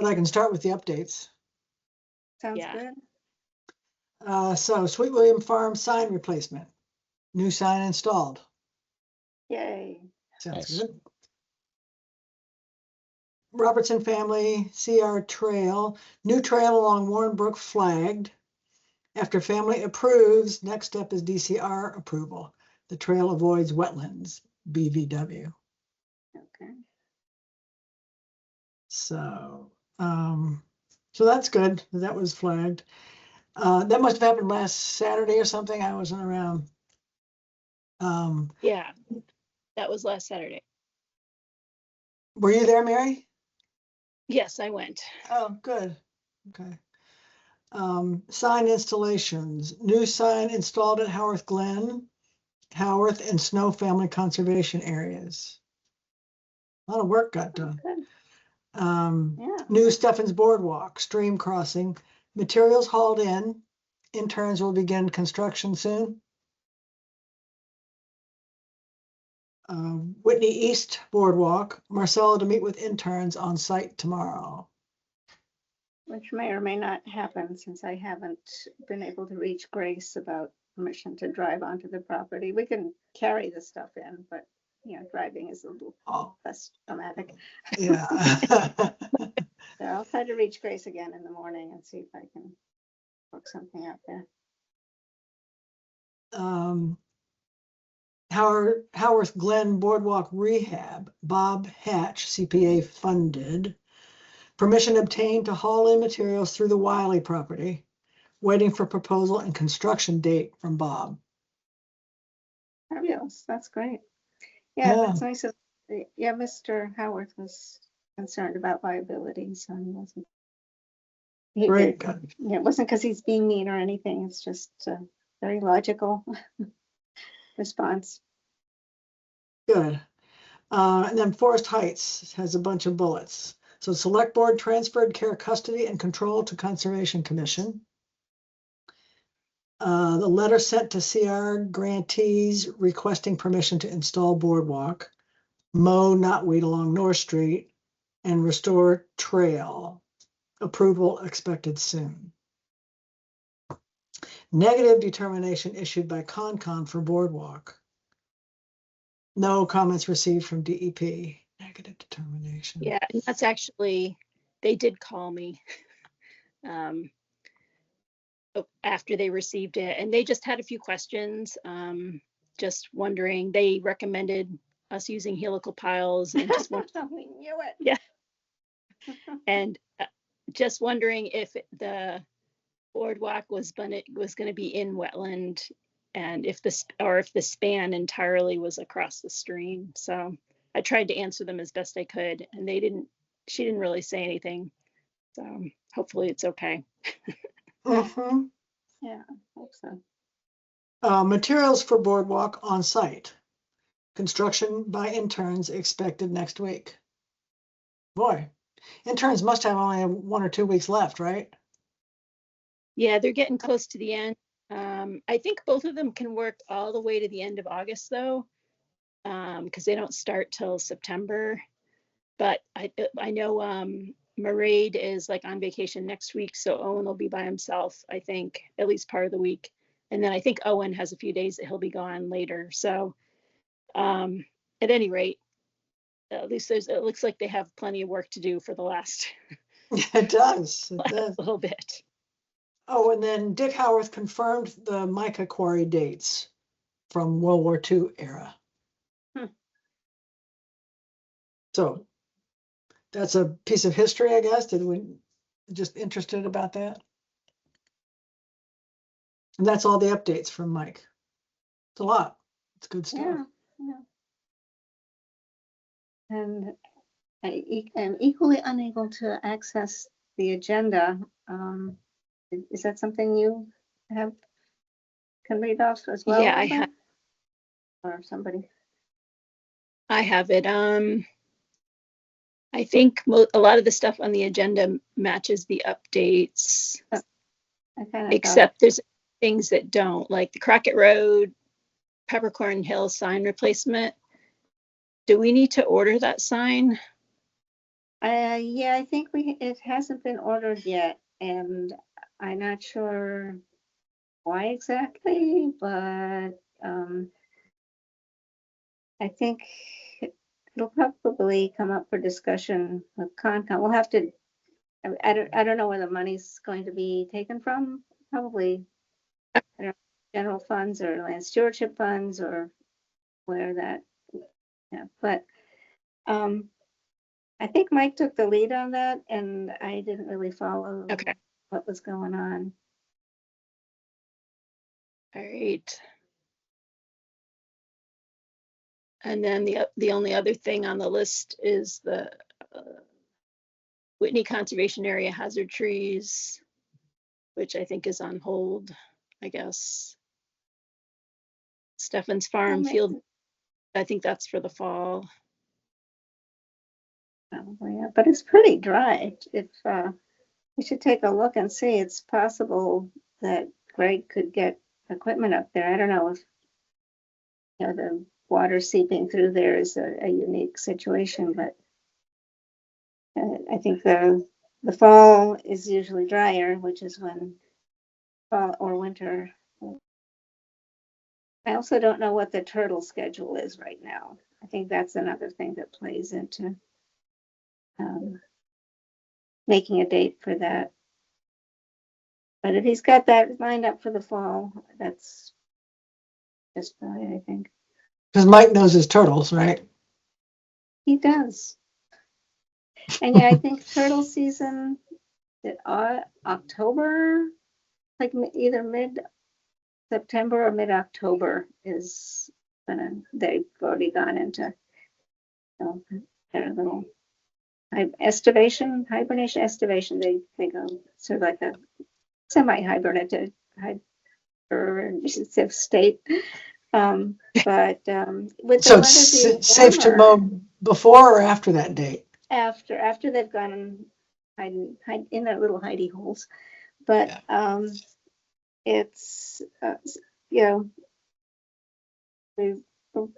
But I can start with the updates. Sounds good. So Sweet William Farm sign replacement, new sign installed. Yay. Sounds Nice. good. Robertson family CR trail, new trail along Warren Brook flagged. After family approves, next step is DCR approval. The trail avoids wetlands, BVW. Okay. So, so that's good. That was flagged. That must have happened last Saturday or something. I wasn't around. Yeah, that was last Saturday. Were you there, Mary? Yes, I went. Oh, good. Okay. Sign installations. New sign installed at Howarth Glen, Howarth and Snow Family Conservation Areas. A lot of work got done. Good. Yeah. New Steffens Boardwalk, stream crossing. Materials hauled in. Interns will begin construction soon. Whitney East Boardwalk, Marcella to meet with interns on site tomorrow. Which may or may not happen since I haven't been able to reach Grace about permission to drive onto the property. We can carry the stuff in, but you know, driving is a little less traumatic. Yeah. So I'll try to reach Grace again in the morning and see if I can work something out there. Howarth Glen Boardwalk Rehab, Bob Hatch, CPA funded. Permission obtained to haul in materials through the Wiley property. Waiting for proposal and construction date from Bob. Fabulous. That's great. Yeah, Yeah. that's nice. Yeah, Mr. Howarth was concerned about viability, so he wasn't. Great. Good. Yeah, it wasn't because he's being mean or anything. It's just a very logical response. Good. And then Forest Heights has a bunch of bullets. So select board transferred care, custody, and control to Conservation Commission. The letter sent to CR grantees requesting permission to install boardwalk, mow knotweed along North Street, and restore trail. Approval expected soon. Negative determination issued by Concon for boardwalk. No comments received from DEP. Negative determination. Yeah, and that's actually, they did call me after they received it, and they just had a few questions. Just wondering, they recommended us using helical piles and just We knew it. Yeah. And just wondering if the boardwalk was going to be in wetland, and if the span entirely was across the stream. So I tried to answer them as best I could, and she didn't really say anything. So hopefully it's okay. Mm-hmm. Yeah, I hope so. Materials for boardwalk on site. Construction by interns expected next week. Boy, interns must have only 1 or 2 weeks left, right? Yeah, they're getting close to the end. I think both of them can work all the way to the end of August, though, because they don't start till September. But I know Mairead is like on vacation next week, so Owen will be by himself, I think, at least part of the week. And then I think Owen has a few days that he'll be gone later. So at any rate, at least it looks like they have plenty of work to do for the last It does. It does. little bit. Oh, and then Dick Howarth confirmed the mica quarry dates from World War II era. So that's a piece of history, I guess. Did we just interested about that? And that's all the updates from Mike. It's a lot. It's good stuff. Yeah. And I am equally unable to access the agenda. Is that something you can read off as well? Yeah, I have. Or somebody. I have it. I think a lot of the stuff on the agenda matches the updates, except there's things that don't, like the Crockett Road, Peppercorn Hill sign replacement. Do we need to order that sign? Yeah, I think it hasn't been ordered yet, and I'm not sure why exactly, but I think it'll probably come up for discussion with Concom. We'll have to, I don't know where the money's going to be taken from. Probably, I don't know, general funds or land stewardship funds or where that, yeah, but I think Mike took the lead on that, and I didn't really follow Okay. what was going on. All right. And then the only other thing on the list is the Whitney Conservation Area hazard trees, which I think is on hold, I guess. Stefan's Farm Field, I think that's for the fall. Probably, yeah, but it's pretty dry. If we should take a look and see, it's possible that Greg could get equipment up there. I don't know if the water seeping through there is a unique situation, but I think the fall is usually drier, which is when fall or winter. I also don't know what the turtle schedule is right now. I think that's another thing that plays into making a date for that. But if he's got that lined up for the fall, that's just fine, I think. Because Mike knows his turtles, right? He does. And yeah, I think turtle season, October, like either mid-September or mid-October is when they've already gone into their little hibernation, they go sort of like a semi-hibernative state. But with the So weather being it's safe to warmer, mow before or after that date? after they've gone and hide in their little hidey holes. But it's you know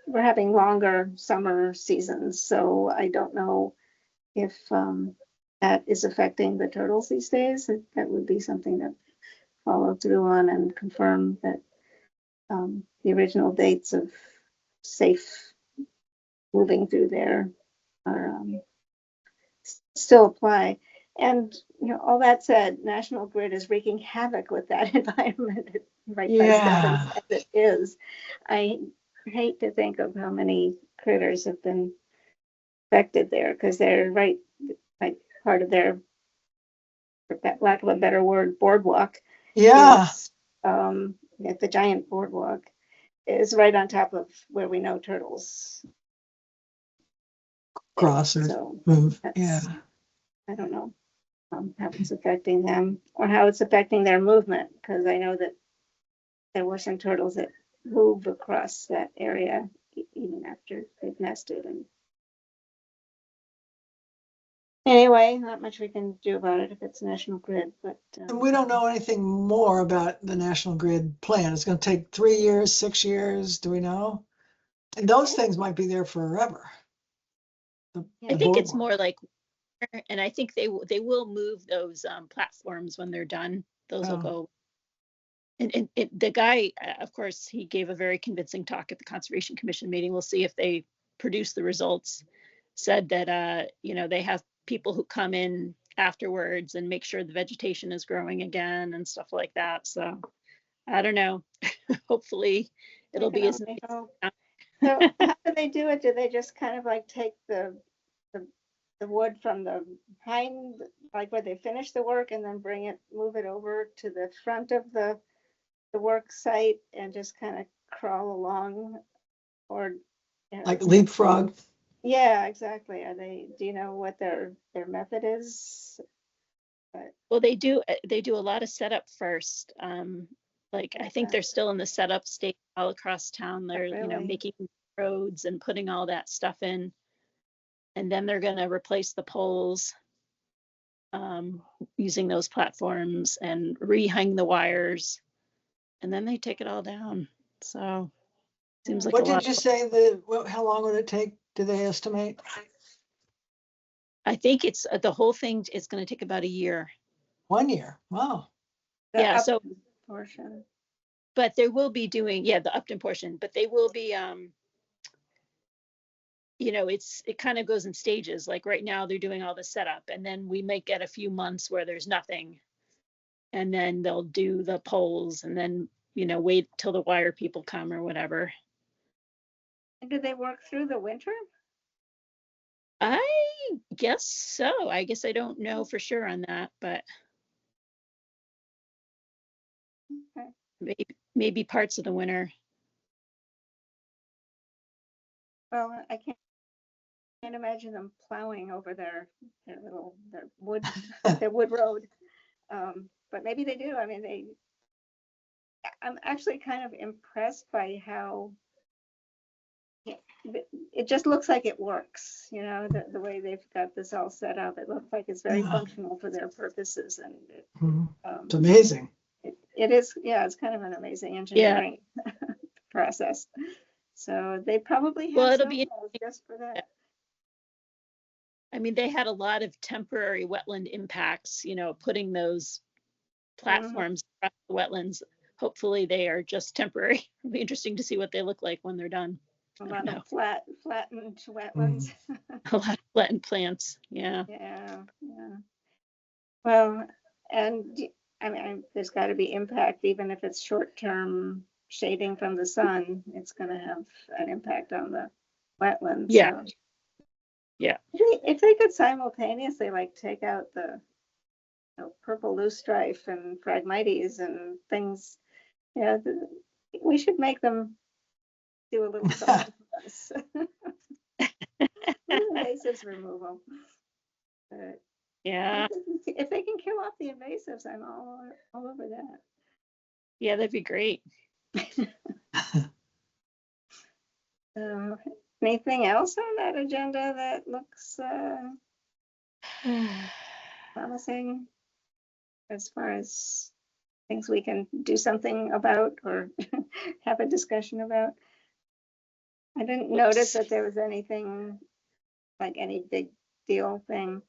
we're having longer summer seasons, so I don't know if that is affecting the turtles these days. That would be something to follow through on and confirm that the original dates of safe moving through there are still apply. And all that said, National Grid is wreaking havoc with that environment right by Stephens Yeah. as it is. I hate to think of how many critters have been affected there because they're right, like part of their, for lack of a better word, boardwalk Yeah. is the giant boardwalk is right on top of where we know turtles. Cross or So move. Yeah. I don't know how it's affecting them or how it's affecting their movement, because I know that there were some turtles that move across that area even after they've nested. And anyway, not much we can do about it if it's National Grid, but And we don't know anything more about the National Grid plan. It's going to take 3 years, 6 years. Do we know? And those things might be there forever. I think it's more like, and I think they will move those platforms when they're done. Those will go. And the guy, of course, he gave a very convincing talk at the Conservation Commission meeting. We'll see if they produce the results. Said that they have people who come in afterwards and make sure the vegetation is growing again and stuff like that. So I don't know. Hopefully it'll be as nice. So how do they do it? Do they just kind of like take the wood from the hind, like where they finish the work, and then move it over to the front of the work site and just kind of crawl along, or like leapfrog? Yeah, exactly. Do you know what their method is? Well, they do a lot of setup first. Like I think they're still in the setup state all across town. They're making roads and putting all that stuff in, and then they're going to replace the poles using those platforms and rehang the wires, and then they take it all down. So seems like what a lot. Did you say how long would it take? Do they estimate? I think it's the whole thing is going to take about a year. 1 year. Wow. The Yeah, so Upton portion. but they will be doing, yeah, the Upton portion, but they will be you know, it kind of goes in stages. Like right now they're doing all the setup, and then we might get a few months where there's nothing. And then they'll do the polls, and then, you know, wait till the wire people come or whatever. And do they work through the winter? I guess so. I guess I don't know for sure on that, but Okay. maybe parts of the winter. Well, I can't imagine them plowing over their wood their wood road. But maybe they do. I mean, I'm actually kind of impressed by how it just looks like it works, you know, the way they've got this all set up. It looks like it's very Yeah. functional for their purposes, and Mhm. It's amazing. it is, yeah, it's kind of an amazing engineering process. So they probably Well, have it'll be snowplows just for that. I mean, they had a lot of temporary wetland impacts, you know, putting those platforms across the wetlands. Hopefully they are just temporary. It'll be interesting to see what they look like when they're done. A I lot don't of flattened wetlands. A lot of flattened plants. Yeah. Yeah, yeah. Well, and I mean, there's got to be impact, even if it's short-term shading from the sun, it's going to have an impact on the wetlands. Yeah. So Yeah. if they could simultaneously like take out the purple loosestrife and Phragmites and things, yeah, we should make them do a little something for us. Invasives removal. But Yeah. if they can kill off the invasives, I'm all over that. Yeah, that'd be great. Anything else on that agenda that looks promising as far as things we can do something about or have a discussion about? I didn't notice that there was anything like any big deal thing.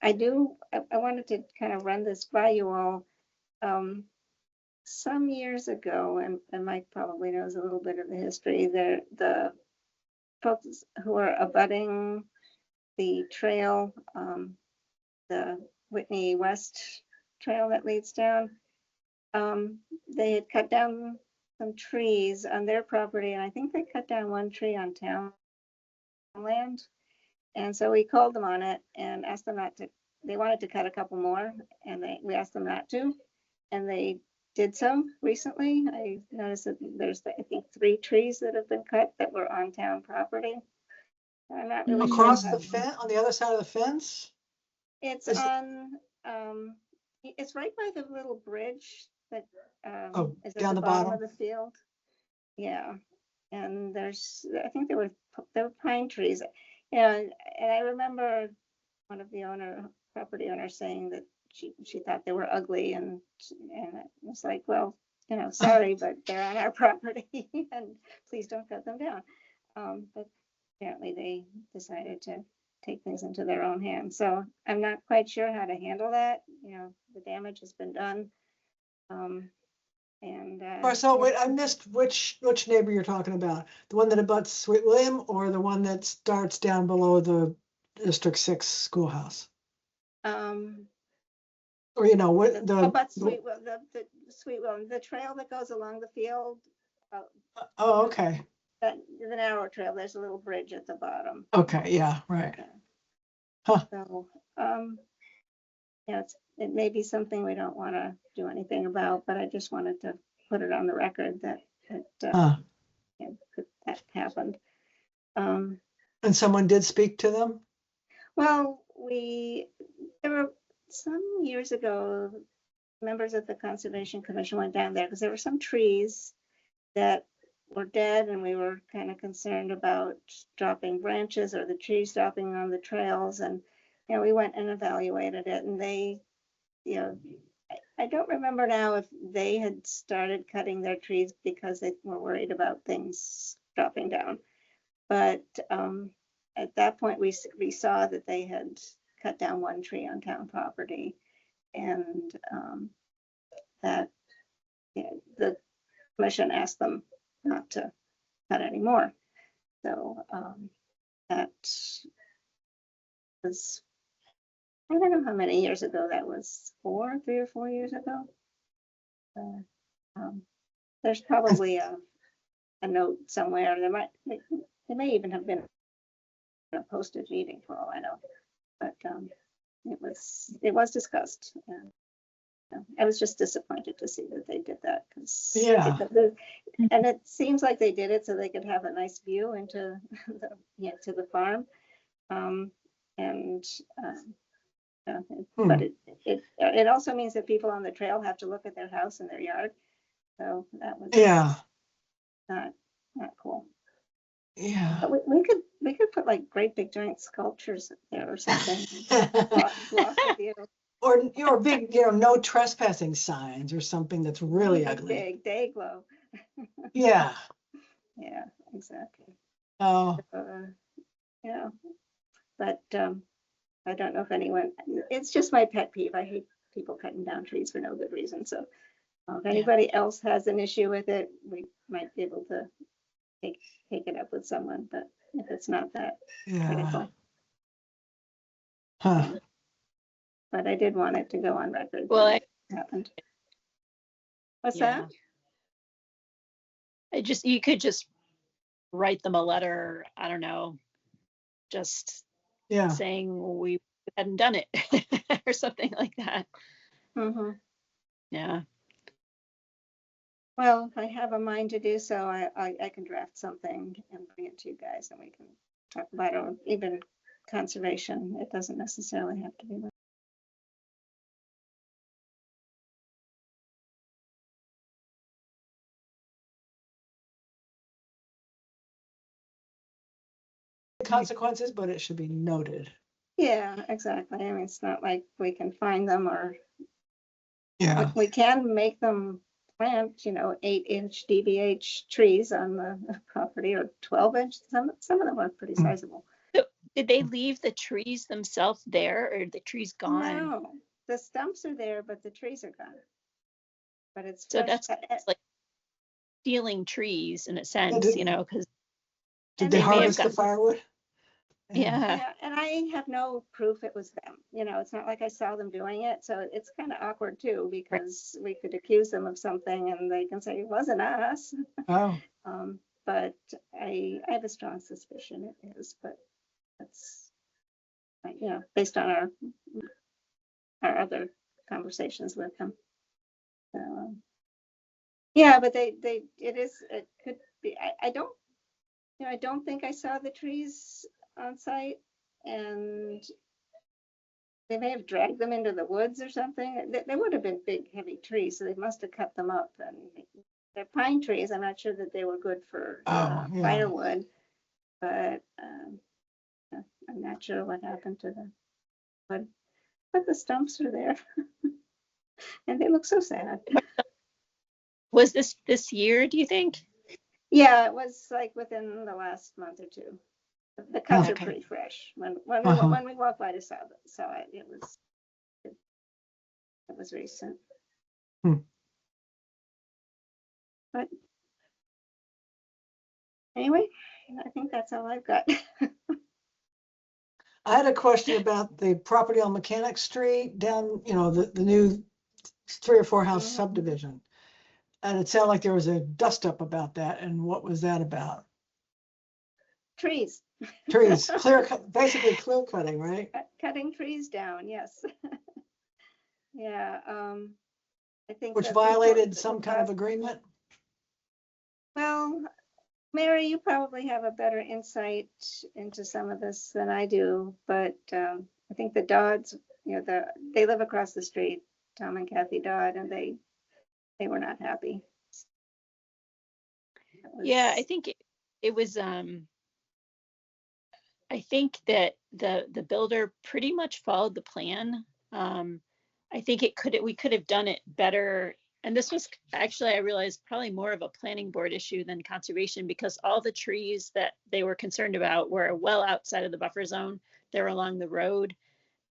I wanted to kind of run this by you all. Some years ago, and Mike probably knows a little bit of the history, the folks who are abutting the trail, the Whitney West trail that leads down, they had cut down some trees on their property, and I think they cut down one tree on town land. And so we called them on it and asked them not to. They wanted to cut a couple more, and we asked them not to, and they did so recently. I noticed that there's, I think, 3 trees that have been cut that were on town property. I'm not really sure. Across the fence, on the other side of the fence? It's Is it- on, it's right by the little bridge that Oh, is at down the the bottom bottom? of the field. Yeah, and I think there were pine trees. And I remember one of the property owners saying that she thought they were ugly, and it was like, well, you know, sorry, but they're on our property, and please don't cut them down. But apparently they decided to take things into their own hands. So I'm not quite sure how to handle that. You know, the damage has been done. Or so wait, I missed which neighbor you're talking about. The one that abuts Sweet William or the one that starts down below the District 6 schoolhouse? Or you know what but Sweetwell, the Sweetwell, the trail that goes along the field, oh, okay. the narrow trail, there's a little bridge at the bottom. Okay, yeah, right. Huh. So, yeah, it may be something we don't want to do anything about, but I just wanted to put it on the record that that happened. And someone did speak to them? Well, there were some years ago, members of the Conservation Commission went down there because there were some trees that were dead, and we were kind of concerned about dropping branches or the trees dropping on the trails. And you know, we went and evaluated it, and they, you know, I don't remember now if they had started cutting their trees because they were worried about things dropping down. But at that point, we saw that they had cut down one tree on town property, and that the commission asked them not to cut any more. So that was, I don't know how many years ago that was, 3 or 4 years ago. There's probably a note somewhere. There may even have been a posted meeting for all I know, but it was discussed, and I was just disappointed to see that they did that, because Yeah. and it seems like they did it so they could have a nice view into to the farm, but it also means that people on the trail have to look at their house and their yard, so that was not cool. Yeah. But we could put like great big giant sculptures there or something. block the view. Or big, no trespassing signs or something that's really ugly. Big day glow. Yeah. Yeah, exactly. Oh. Yeah, but I don't know if anyone. It's just my pet peeve. I hate people cutting down trees for no good reason. So if anybody else has an issue with it, we might be able to take it up with someone. But if it's not that critical. Huh. But I did want it to go on record. Well, it happened. What's that? You could just write them a letter. I don't know, just saying we hadn't done it or something like that. Mm-hmm. Yeah. Well, if I have a mind to do so, I can draft something and bring it to you guys, and we can talk about it, or even conservation. It doesn't necessarily have to be. Consequences, but it should be noted. Yeah, exactly. I mean, it's not like we can find them, or we Yeah. can make them plant, 8-inch DBH trees on the property, or 12-inch. Some of them are pretty sizable. So did they leave the trees themselves there, or the trees gone? No, the stumps are there, but the trees are gone. But it's so fresh. that's like stealing trees in a sense, because did they harvest the firewood? Yeah, and I have no proof it was them. It's not like I saw them doing it, so it's kind of awkward too, because we could accuse them of something and they can say it wasn't us. Oh. But I have a strong suspicion it is, but that's based on our other conversations with them. So, but it could be. I don't think I saw the trees on site, and they may have dragged them into the woods or something. They would have been big, heavy trees, so they must have cut them up. And they're pine trees. I'm not sure that they were good for firewood, but I'm not sure what happened to them. But the stumps are there, and they look so sad. Was this year, do you think? Yeah, it was like within the last month or two. The cuts are pretty fresh. When we walked by to saw it, it was recent. But anyway, I think that's all I've got. I had a question about the property on Mechanic Street down, the new 3 or 4 house subdivision. And it sounded like there was a dust up about that. And what was that about? Trees. Trees, basically clear cutting, right? Cutting trees down, yes. Yeah, I think. Which violated some kind of agreement? Well, Mary, you probably have a better insight into some of this than I do, but I think the Dodds, they live across the street, Tom and Kathy Dodd, and they were not happy. Yeah, I think it was. I think that the builder pretty much followed the plan. I think we could have done it better and this was actually, I realized, probably more of a planning board issue than conservation, because all the trees that they were concerned about were well outside of the buffer zone. They were along the road.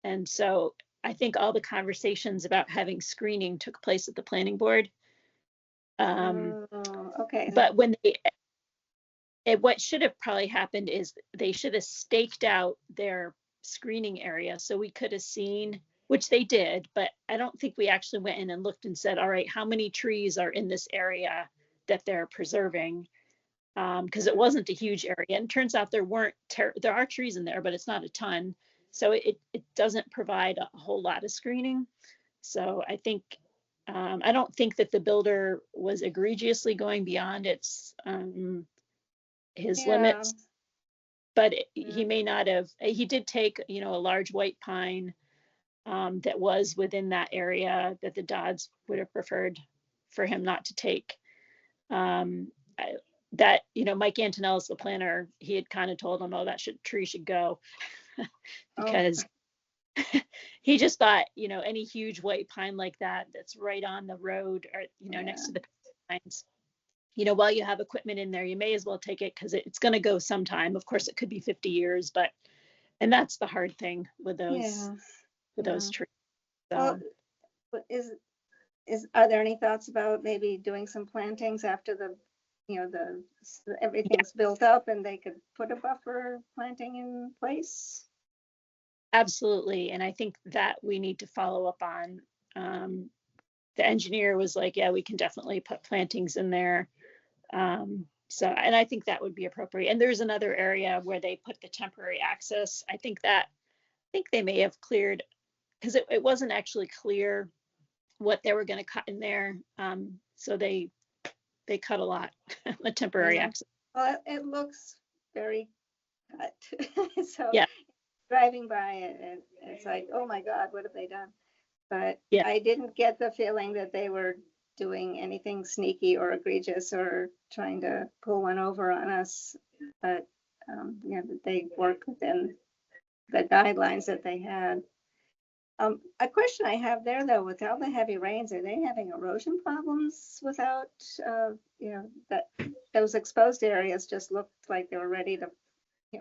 And so I think all the conversations about having screening took place at the planning board. Okay. But what should have probably happened is they should have staked out their screening area so we could have seen, which they did, but I don't think we actually went in and looked and said, all right, how many trees are in this area that they're preserving? Because it wasn't a huge area, and it turns out there are trees in there, but it's not a ton. So it doesn't provide a whole lot of screening. So I think, I don't think that the builder was egregiously going beyond his limits, but he may not have. He did take, a large white pine that was within that area that the Dodds would have preferred for him not to take. Mike Antonellis, the planner, he had kind of told him, oh, that tree should go because he just thought, any huge white pine like that that's right on the road or, next to the pines, while you have equipment in there, you may as well take it because it's going to go sometime. Of course, it could be 50 years, and that's the hard thing with those trees. So. Well, are there any thoughts about maybe doing some plantings after everything's built up and they could put a buffer planting in place? Absolutely. And I think that we need to follow up on. The engineer was like, yeah, we can definitely put plantings in there. And I think that would be appropriate. And there's another area where they put the temporary access. I think they may have cleared, because it wasn't actually clear what they were going to cut in there. So they cut a lot, the temporary access. Well, it looks very cut. So yeah. Driving by it, it's like, oh my God, what have they done? But yeah. I didn't get the feeling that they were doing anything sneaky or egregious or trying to pull one over on us. But that they worked within the guidelines that they had. A question I have there, though, with all the heavy rains, are they having erosion problems without, that those exposed areas just looked like they were ready to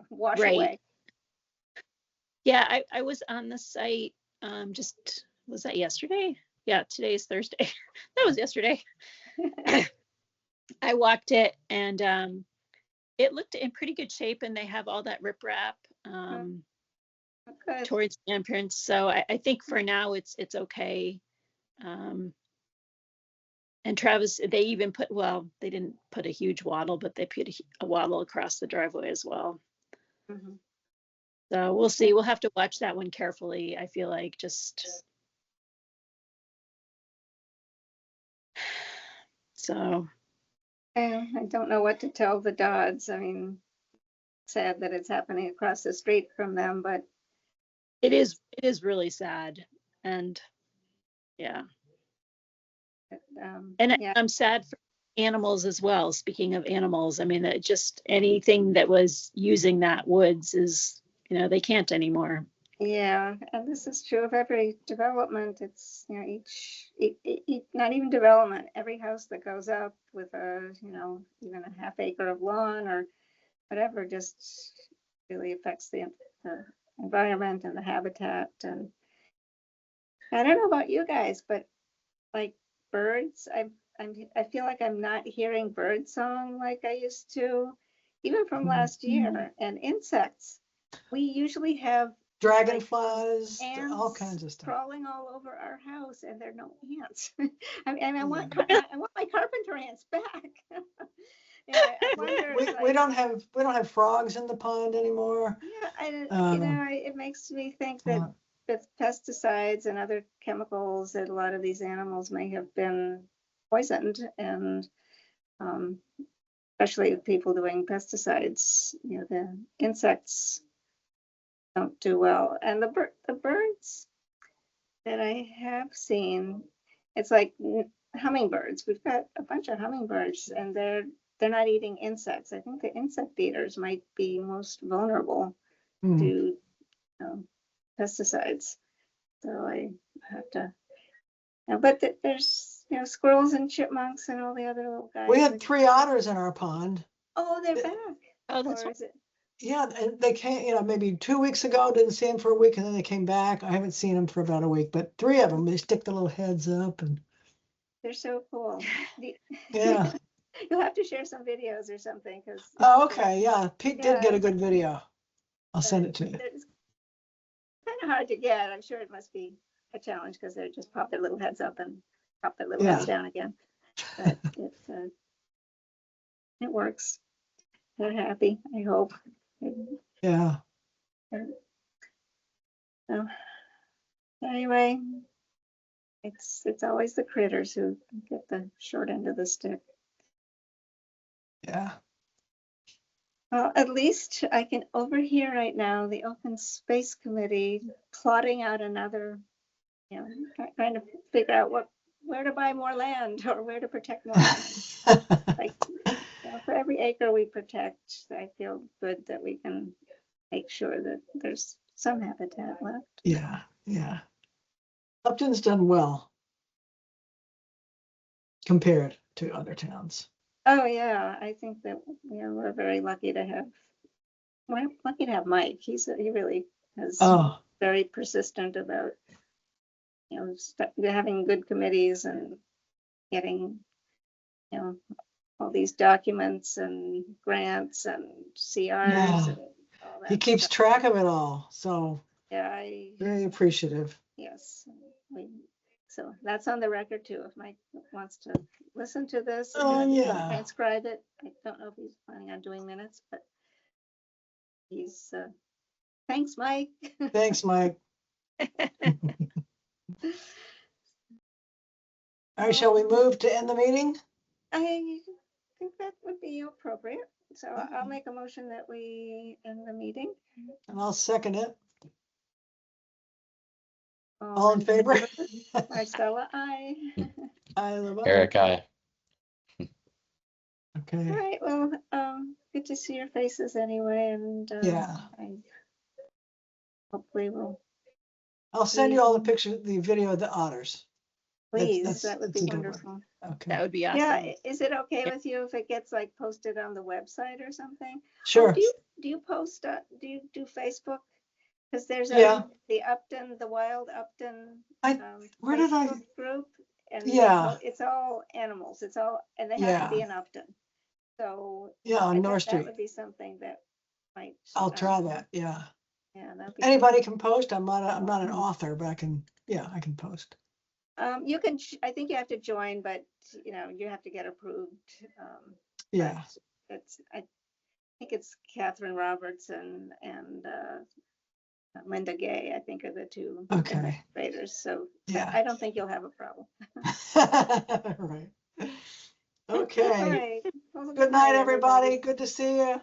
wash away? Yeah, I was on the site, was that yesterday? Yeah, today's Thursday. That was yesterday. I walked it and it looked in pretty good shape, and they have all that riprap towards the entrance. So I think for now it's okay. And Travis, they even they didn't put a huge wattle, but they put a wattle across the driveway as well. Mm-hmm. So we'll see. We'll have to watch that one carefully. I feel like so. I don't know what to tell the Dodds. I mean, sad that it's happening across the street from them, but it is really sad. And yeah. I'm sad for animals as well. Speaking of animals, I mean, just anything that was using that woods is, they can't anymore. Yeah, and this is true of every development. It's, each not even development, every house that goes up with a, even a half acre of lawn or whatever, just really affects the environment and the habitat. And I don't know about you guys, but like birds, I feel like I'm not hearing bird song like I used to, even from last year. And insects, we usually have dragonflies, ants all kinds of stuff crawling all over our house, and there are no ants. I want my carpenter ants back. I wonder, we don't have frogs in the pond anymore. Yeah, it makes me think that with pesticides and other chemicals, that a lot of these animals may have been poisoned, and especially with people doing pesticides, the insects don't do well. And the birds that I have seen, it's like hummingbirds. We've got a bunch of hummingbirds, and they're not eating insects. I think the insect eaters might be most vulnerable to pesticides. So I have to, but there's you know, squirrels and chipmunks and all the other little guys. We had 3 otters in our pond. Oh, they're back. Oh, that's Or is it? Yeah, and they came, maybe 2 weeks ago, didn't see them for a week, and then they came back. I haven't seen them for about a week, but 3 of them, they stick the little heads up and They're so cool. yeah. You'll have to share some videos or something because Oh, okay, yeah. Pete did get Yeah. a good video. I'll send it to you. it's kind of hard to get. I'm sure it must be a challenge because they just pop their little heads up and pop their little heads down again. But it works. They're happy, I hope. Yeah. So, anyway, it's always the critters who get the short end of the stick. Yeah. Well, at least I can overhear right now the Open Space Committee plotting out another, trying to figure out where to buy more land or where to protect more land. Like, for every acre we protect, I feel good that we can make sure that there's some habitat left. Yeah, yeah. Upton's done well compared to other towns. Oh yeah, I think that we're very lucky to have Mike. He really is very persistent about having good committees and getting all these documents and grants and CRs and all that. He keeps stuff. track of it all, so Yeah, very appreciative. yes. So that's on the record too. If Mike wants to listen to this and transcribe it, I don't know if he's planning on doing minutes, but he's thanks, Mike. Thanks, Mike. All right, shall we move to end the meeting? I think that would be appropriate. So I'll make a motion that we end the meeting. And I'll second it. All in favor? Marcella, aye. Eric, aye. Okay. All right, well, good to see your faces anyway, and I hopefully will. I'll send you all the pictures, the video of the otters. Please, that would be wonderful. Okay. That would be awesome. Yeah, is it okay with you if it gets like posted on the website or something? Sure. Do you post? Do you do Facebook? Because there's the Wild Upton where did I? group, and it's all animals. It's all, and they have to be in Upton. So on North Street. That would be something that might. I'll try that. Yeah. Yeah, Anybody can post. I'm not an author, but I can post. You can. I think you have to join, but you have to get approved. Yeah. I think it's Catherine Roberts and Linda Gay, I think, are the two administrators. So I don't think you'll have a problem. Right. Okay. All right. Well, Good night, everybody. Good to see you.